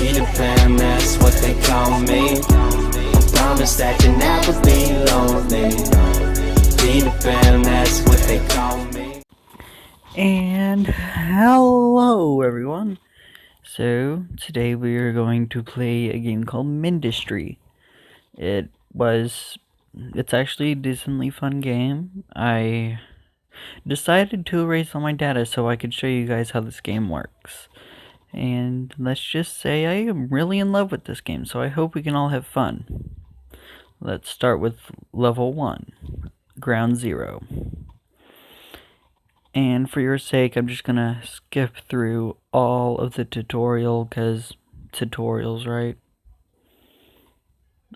Peter Pan, that's what they call me. Promise that you'll never be lonely. Peter Pan, that's what they call me. And hello everyone. So today we are going to play a game called Mindustry. It's actually a decently fun game. I decided to erase all my data so I could show you guys how this game works. And let's just say I am really in love with this game, so I hope we can all have fun. Let's start with level 1, ground 0. And for your sake, I'm just gonna skip through all of the tutorial, because tutorials, right?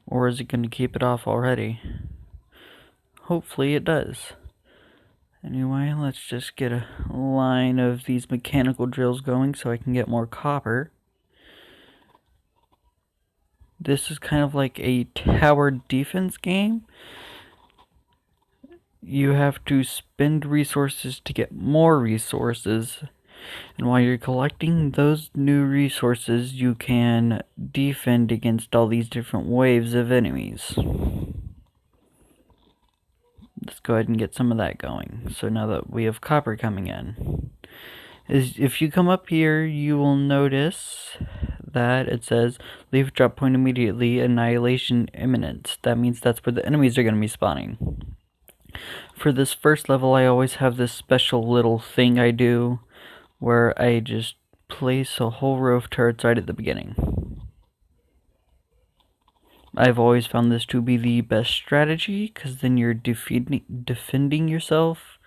Or is it gonna keep it off already? Hopefully it does. Anyway, let's just get a line of these mechanical drills going so I can get more copper. This is kind of like a tower defense game. You have to spend resources to get more resources. And while you're collecting those new resources, you can defend against all these different waves of enemies. Let's go ahead and get some of that going. So now that we have copper coming in, if you come up here, you will notice that it says leave drop point immediately, annihilation imminent. That means that's where the enemies are going to be spawning. For this first level, I always have this special little thing I do where I just place a whole row of turrets right at the beginning. I've always found this to be the best strategy, because then you're defending yourself,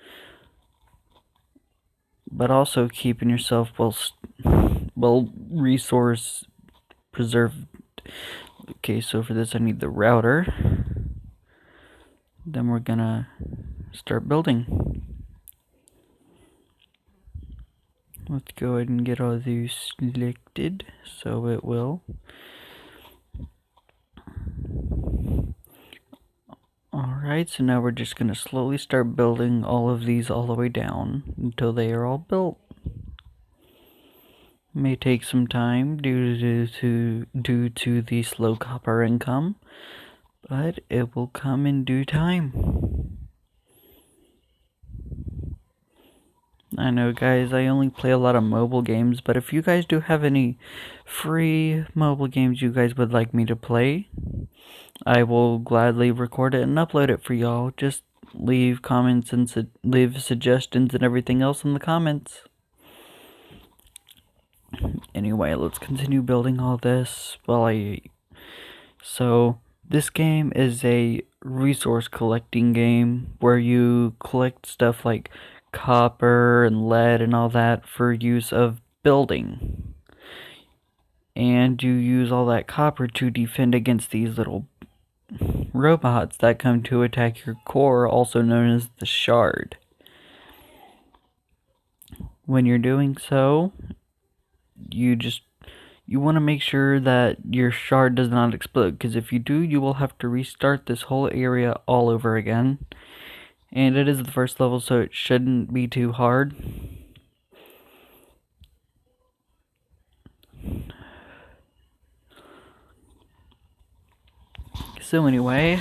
but also keeping yourself well resource preserved. Okay, so for this I need the router. Then we're gonna start building. Let's go ahead and get all these selected so it will. Alright, so now we're just going to slowly start building all of these all the way down until they are all built. May take some time due to the slow copper income, but it will come in due time. I know, guys, I only play a lot of mobile games, but if you guys do have any free mobile games you guys would like me to play, I will gladly record it and upload it for y'all. Just leave comments and leave suggestions and everything else in the comments. Anyway, let's continue building all this So, this game is a resource collecting game where you collect stuff like copper and lead and all that for use of building. And you use all that copper to defend against these little robots that come to attack your core, also known as the shard. When you're doing so, you want to make sure that your shard does not explode, because if you do, you will have to restart this whole area all over again. And it is the first level, so it shouldn't be too hard. So anyway,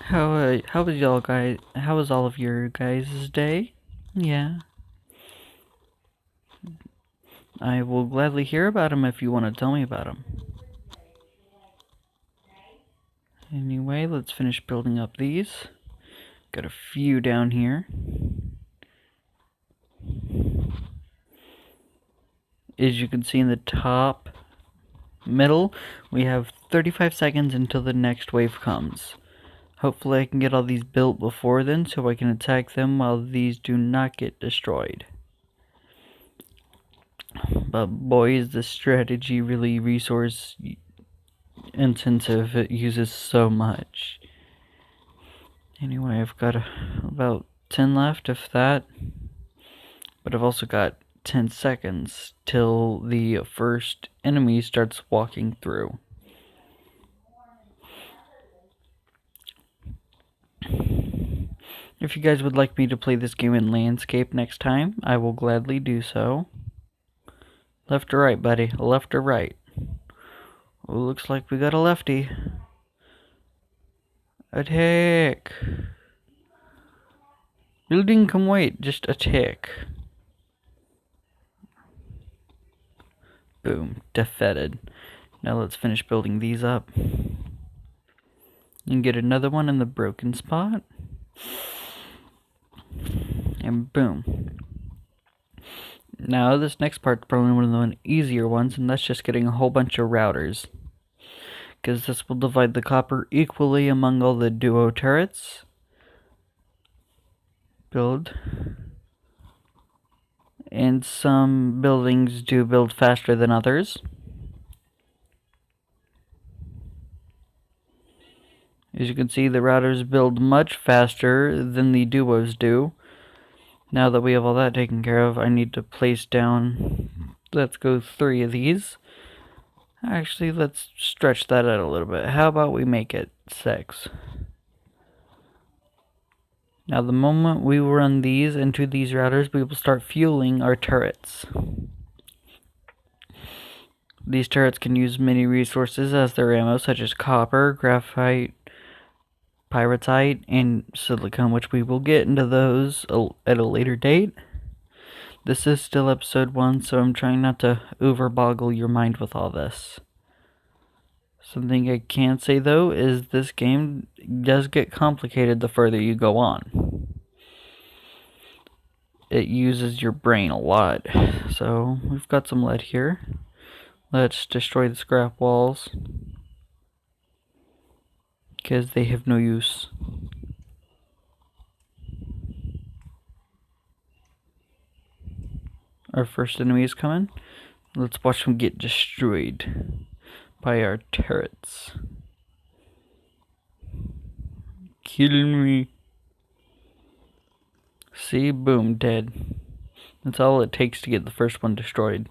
how was all of your guys' day? Yeah. I will gladly hear about them if you want to tell me about them. Anyway, let's finish building up these. Got a few down here. As you can see in the top middle, we have 35 seconds until the next wave comes. Hopefully I can get all these built before then so I can attack them while these do not get destroyed. But boy, is this strategy really resource intensive. It uses so much. Anyway, I've got about 10 left, if that. But I've also got 10 seconds till the first enemy starts walking through. If you guys would like me to play this game in landscape next time, I will gladly do so. Left or right, buddy? Left or right? Oh, looks like we got a lefty. Attack! Building, come wait, just attack. Boom, defeated. Now let's finish building these up. You can get another one in the broken spot. And boom. Now this next part's probably one of the easier ones, and that's just getting a whole bunch of routers. Because this will divide the copper equally among all the duo turrets. Build. And some buildings do build faster than others. As you can see, the routers build much faster than the duos do. Now that we have all that taken care of, I need to place down, let's go 3 of these. Actually, let's stretch that out a little bit. How about we make it 6? Now the moment we run these into these routers, we will start fueling our turrets. These turrets can use many resources as their ammo, such as copper, graphite, pyrite, and silicon, which we will get into those at a later date. This is still episode 1, so I'm trying not to overboggle your mind with all this. Something I can say though is this game does get complicated the further you go on. It uses your brain a lot. So we've got some lead here. Let's destroy the scrap walls, because they have no use. Our first enemy is coming. Let's watch them get destroyed by our turrets. Kill me. See, boom, dead. That's all it takes to get the first one destroyed.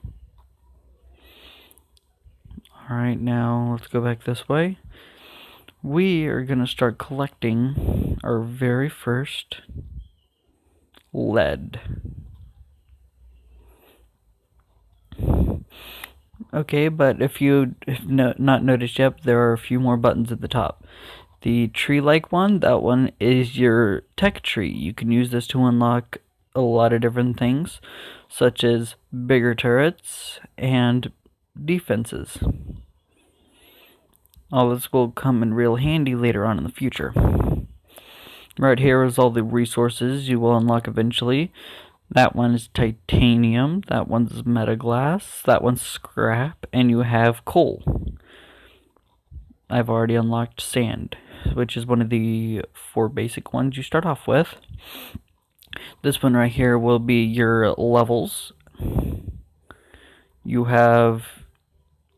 Alright, now let's go back this way. We are going to start collecting our very first lead. Okay, but if you have not noticed yet, there are a few more buttons at the top. The tree-like one, that one is your tech tree. You can use this to unlock a lot of different things, such as bigger turrets and defenses. All this will come in real handy later on in the future. Right here is all the resources you will unlock eventually. That one is titanium, that one's metaglass, that one's scrap, and you have coal. I've already unlocked sand, which is one of the 4 basic ones you start off with. This one right here will be your levels. You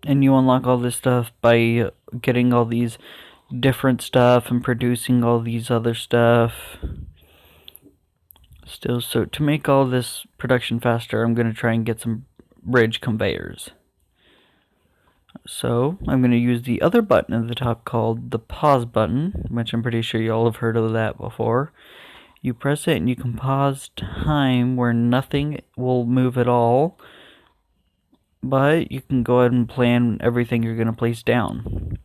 unlock all this stuff by getting all these different stuff and producing all these other stuff. Still, so to make all this production faster, I'm going to try and get some bridge conveyors. So, I'm going to use the other button at the top called the pause button, which I'm pretty sure you all have heard of that before. You press it and you can pause time where nothing will move at all, but you can go ahead and plan everything you're going to place down.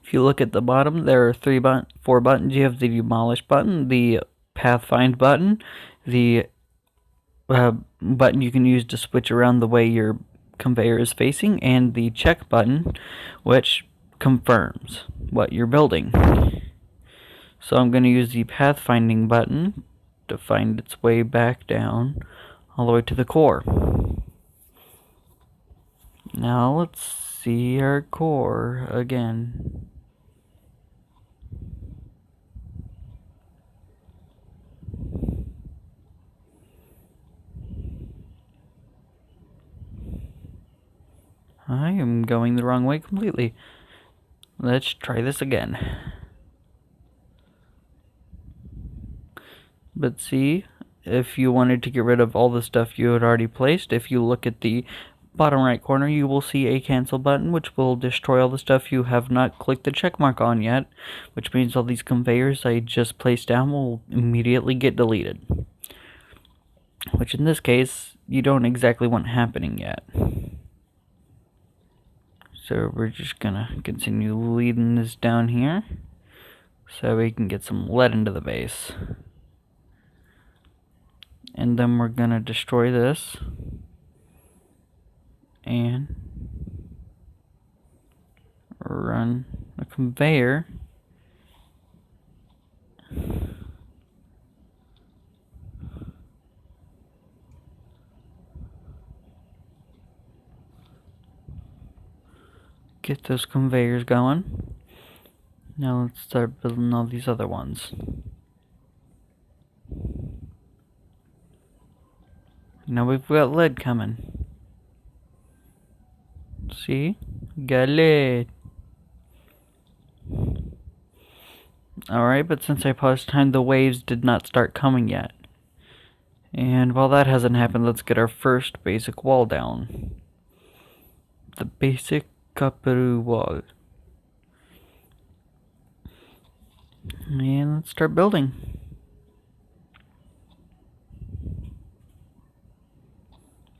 If you look at the bottom, there are 4 buttons. You have the demolish button, the pathfind button, the button you can use to switch around the way your conveyor is facing, and the check button, which confirms what you're building. So I'm going to use the pathfinding button to find its way back down all the way to the core. Now let's see our core again. I am going the wrong way completely. Let's try this again. But see, if you wanted to get rid of all the stuff you had already placed, if you look at the bottom right corner, you will see a cancel button, which will destroy all the stuff you have not clicked the check mark on yet, which means all these conveyors I just placed down will immediately get deleted. Which in this case, you don't exactly want happening yet. So we're just gonna continue leading this down here so we can get some lead into the base. And then we're gonna destroy this and run a conveyor get those conveyors going. Now let's start building all these other ones. Now we've got lead coming. See? Got lead. Alright, but since I paused time, the waves did not start coming yet. And while that hasn't happened, let's get our first basic wall down. The basic copper wall. And let's start building.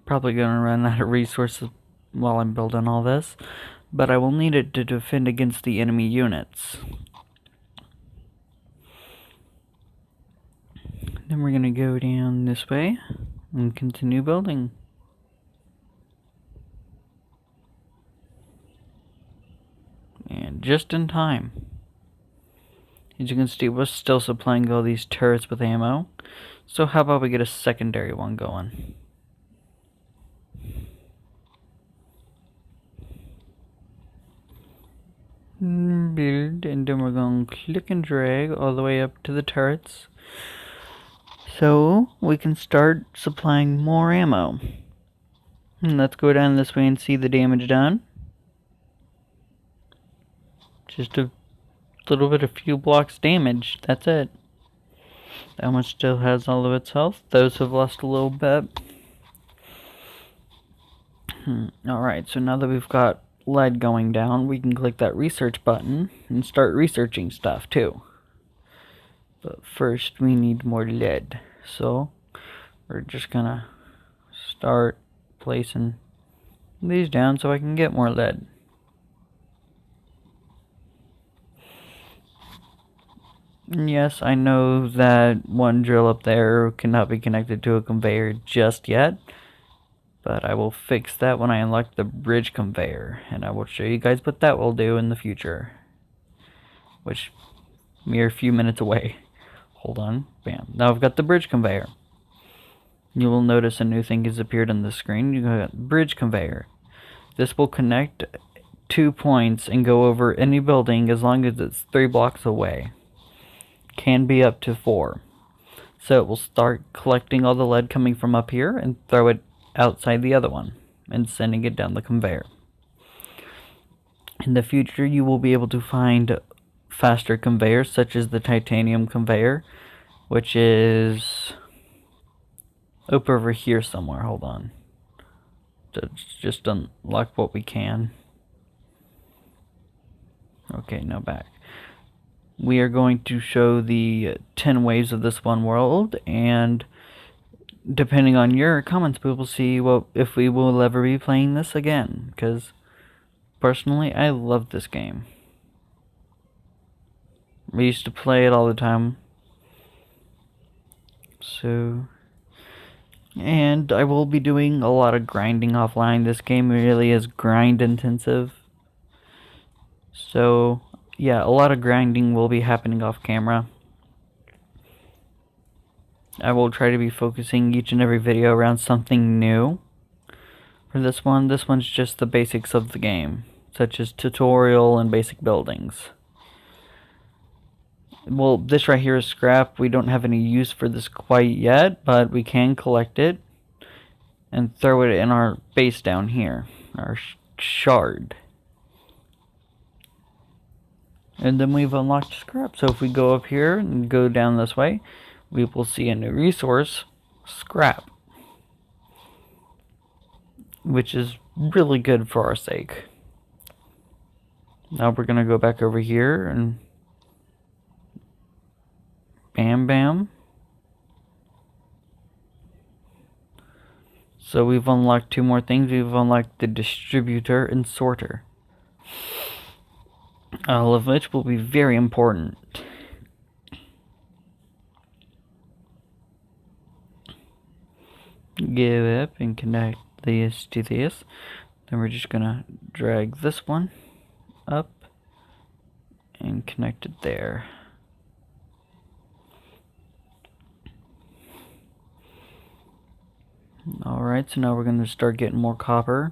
Probably gonna run out of resources while I'm building all this, but I will need it to defend against the enemy units. Then we're gonna go down this way and continue building. And just in time. As you can see, we're still supplying all these turrets with ammo. So how about we get a secondary one going? Build, and then we're going to click and drag all the way up to the turrets. So we can start supplying more ammo. And let's go down this way and see the damage done. Just a little bit, a few blocks damage. That's it. That one still has all of its health. Those have lost a little bit. Alright, so now that we've got lead going down, we can click that research button and start researching stuff too. But first we need more lead. So we're just gonna start placing these down so I can get more lead. And yes, I know that one drill up there cannot be connected to a conveyor just yet, but I will fix that when I unlock the bridge conveyor, and I will show you guys what that will do in the future, which mere few minutes away. Hold on, bam. Now I've got the bridge conveyor. You will notice a new thing has appeared on the screen. You got bridge conveyor. This will connect 2 points and go over any building as long as it's 3 blocks away. Can be up to 4. So it will start collecting all the lead coming from up here and throw it outside the other one and sending it down the conveyor. In the future, you will be able to find faster conveyors such as the titanium conveyor, which is up over here somewhere. Hold on. Let's just unlock what we can. Okay, now back. We are going to show the 10 waves of this one world, and depending on your comments, we will see if we will ever be playing this again, because personally, I love this game. We used to play it all the time. So, and I will be doing a lot of grinding offline. This game really is grind intensive. So, yeah, a lot of grinding will be happening off camera. I will try to be focusing each and every video around something new. For this one's just the basics of the game, such as tutorial and basic buildings. Well, this right here is scrap. We don't have any use for this quite yet, but we can collect it and throw it in our base down here, our shard. And then we've unlocked scrap. So if we go up here and go down this way, we will see a new resource, scrap, which is really good for our sake. Now we're going to go back over here and bam bam. So we've unlocked 2 more things. We've unlocked the distributor and sorter. All of which will be very important. Go up and connect this to this. Then we're just gonna drag this one up and connect it there. Alright, so now we're gonna start getting more copper.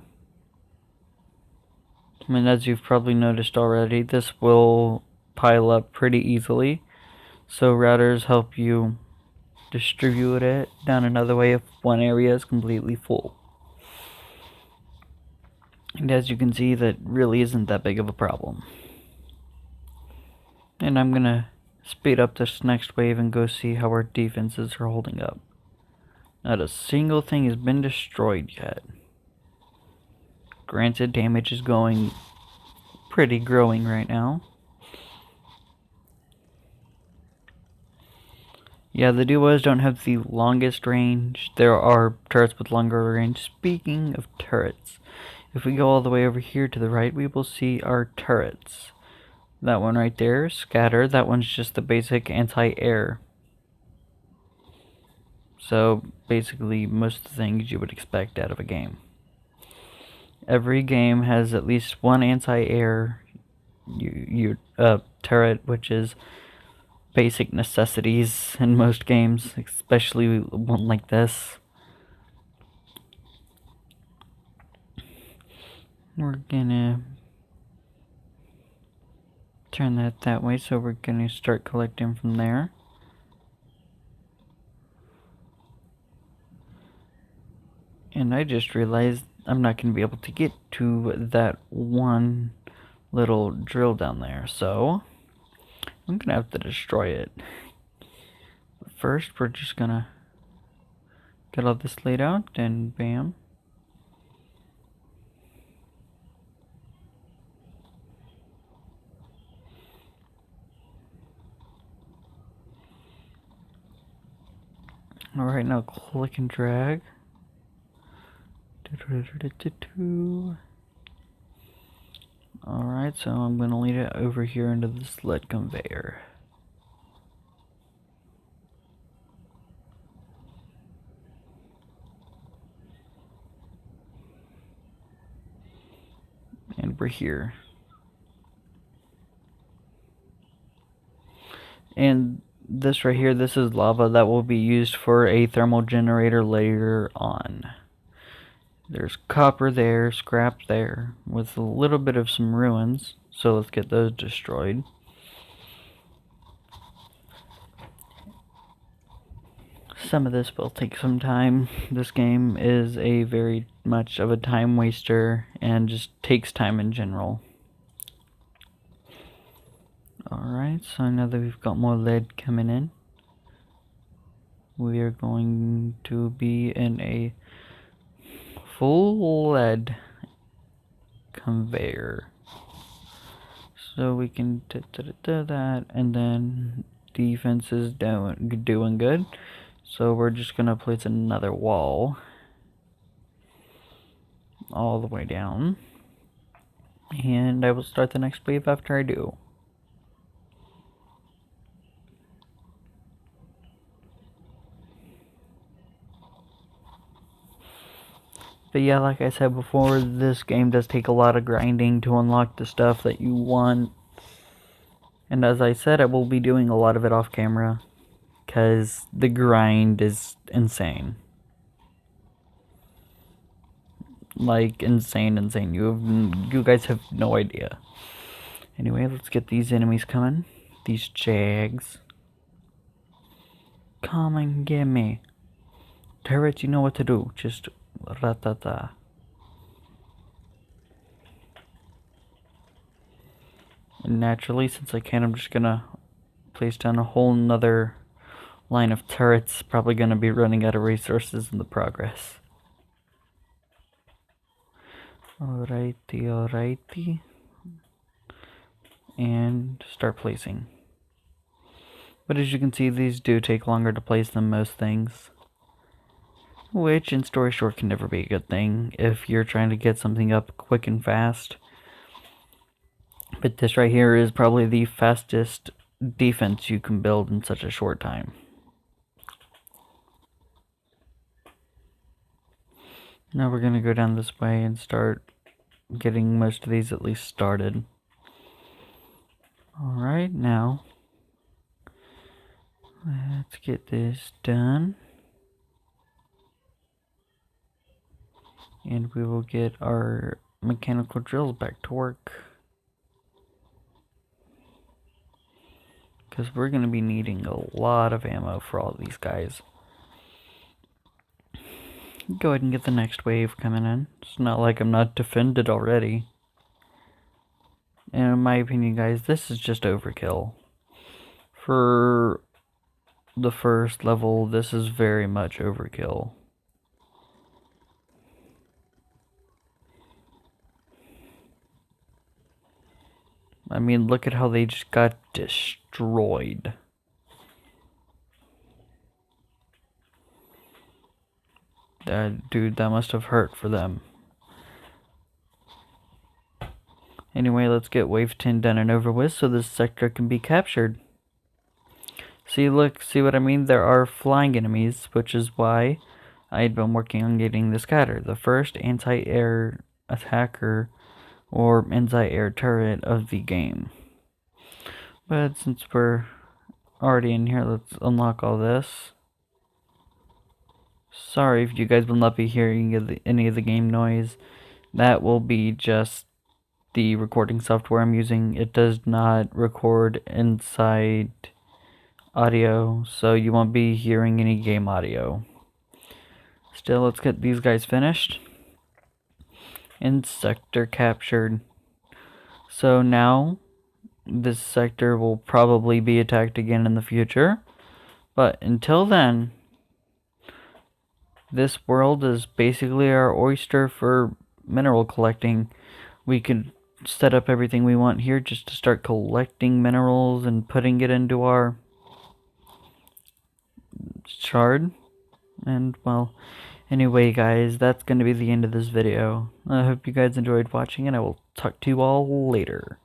I mean, as you've probably noticed already, this will pile up pretty easily. So routers help you distribute it down another way if one area is completely full. And as you can see, that really isn't that big of a problem. And I'm gonna speed up this next wave and go see how our defenses are holding up. Not a single thing has been destroyed yet. Granted, damage is going pretty growing right now. Yeah, the duos don't have the longest range. There are turrets with longer range. Speaking of turrets, if we go all the way over here to the right, we will see our turrets. That one right there, scatter. That one's just the basic anti-air. So basically most of the things you would expect out of a game. Every game has at least one anti-air turret, which is basic necessities in most games, especially one like this. We're gonna turn that way, so we're gonna start collecting from there. And I just realized I'm not gonna be able to get to that one little drill down there, so I'm gonna have to destroy it. But first, we're just gonna get all this laid out, and bam. Alright, now click and drag. Alright, so I'm gonna lead it over here into this lead conveyor. And we're here. And this right here, this is lava that will be used for a thermal generator later on. There's copper there, scrap there, with a little bit of some ruins, so let's get those destroyed. Some of this will take some time. This game is a very much of a time waster and just takes time in general. Alright, so now that we've got more lead coming in, we are going to be in a full lead conveyor. So we can do that, and then defense is doing good. So we're just gonna place another wall all the way down, and I will start the next wave after I do. But yeah, like I said before, this game does take a lot of grinding to unlock the stuff that you want. And as I said, I will be doing a lot of it off camera, because the grind is insane. Like, insane. You guys have no idea. Anyway, let's get these enemies coming. These jags. Come and get me. Turrets, you know what to do. Just ratata. And naturally, since I can, I'm just gonna place down a whole nother line of turrets. Probably gonna be running out of resources in the progress. Alrighty. And start placing. But as you can see, these do take longer to place than most things. Which, in story short, can never be a good thing if you're trying to get something up quick and fast. But this right here is probably the fastest defense you can build in such a short time. Now we're going to go down this way and start getting most of these at least started. Alright, now let's get this done. And we will get our mechanical drills back to work. Because we're going to be needing a lot of ammo for all these guys. Go ahead and get the next wave coming in. It's not like I'm not defended already. And in my opinion, guys, this is just overkill. For the first level, this is very much overkill. I mean, look at how they just got destroyed. Dude, that must have hurt for them. Anyway, let's get wave 10 done and over with so this sector can be captured. See, look, see what I mean? There are flying enemies, which is why I had been working on getting the scatter, the first anti-air attacker or anti-air turret of the game. But since we're already in here, let's unlock all this. Sorry if you guys will not be hearing any of the game noise. That will be just the recording software I'm using. It does not record inside audio, so you won't be hearing any game audio. Still, let's get these guys finished. And sector captured. So now, this sector will probably be attacked again in the future. But until then, this world is basically our oyster for mineral collecting. We could set up everything we want here just to start collecting minerals and putting it into our shard. And well, anyway guys, that's going to be the end of this video. I hope you guys enjoyed watching, and I will talk to you all later.